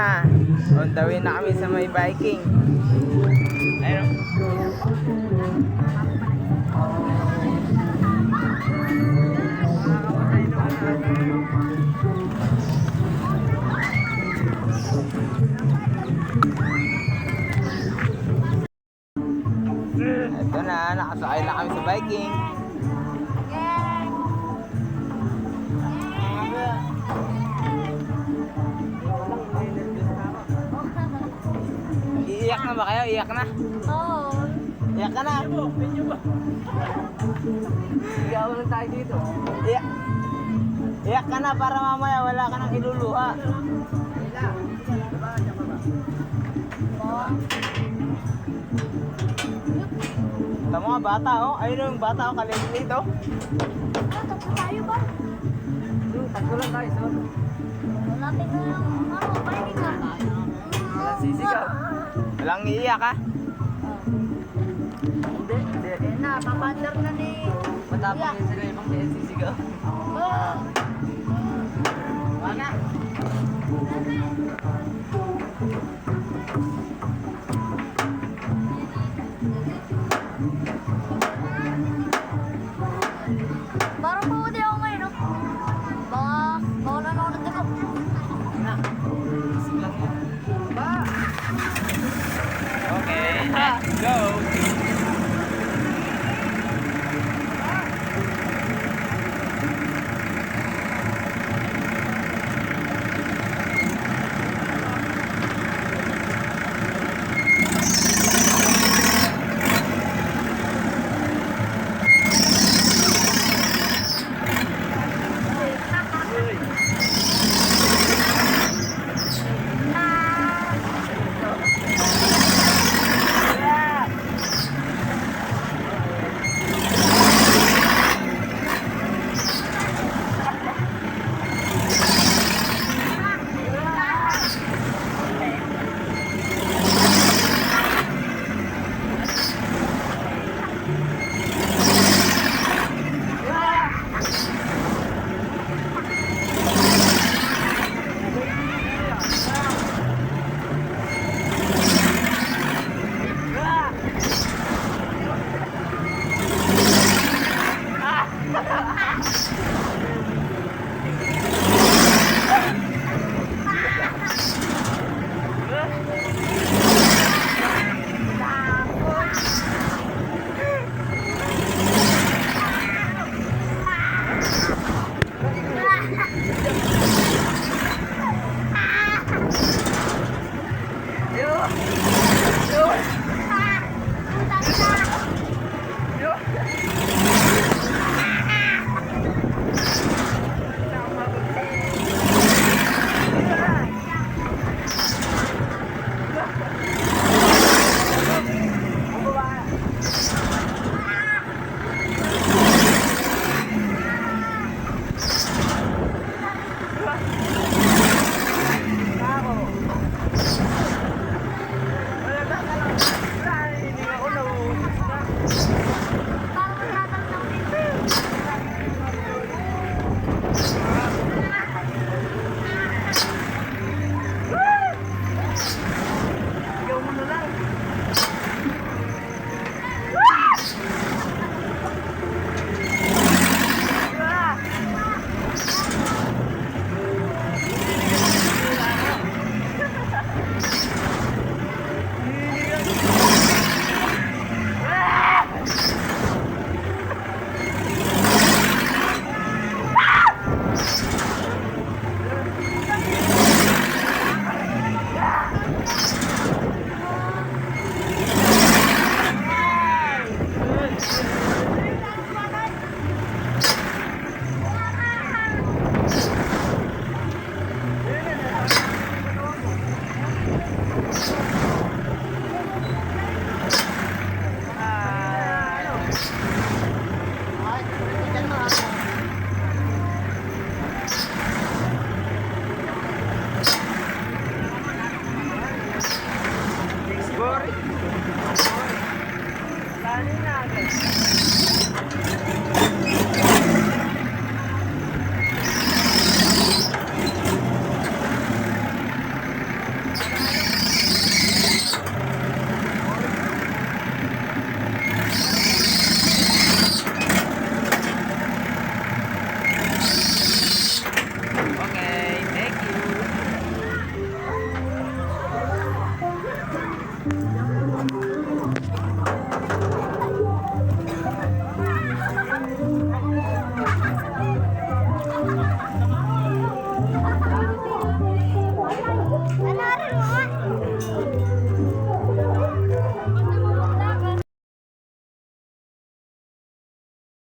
na. On the way na kami sa may biking. Ayun. Ito na, nakasakay na kami sa biking. Iiyak na ba kayo? Iiyak na? Oo. Iyak ka na? Sigawan lang tayo dito. Iyak. Iyak ka na para mamaya wala ka nang iluluha. Tama nga bata oh. Ayun yung bata oh. Kalimutin ito. Tatlo tayo ba? Tatlo lang tayo, sir. Malapit na lang. Ano, biking nga. Walang sisigaw. Walang iiyak ha? Hindi, hindi. Eh na, papandar na ni... Matapang yun sila ibang may sisigaw. Oh. Wala. Parang pumudi ako ngayon, no? Baka nanonood ako. Na. Isip lang yun. Ba? Okay, let's go! Yan.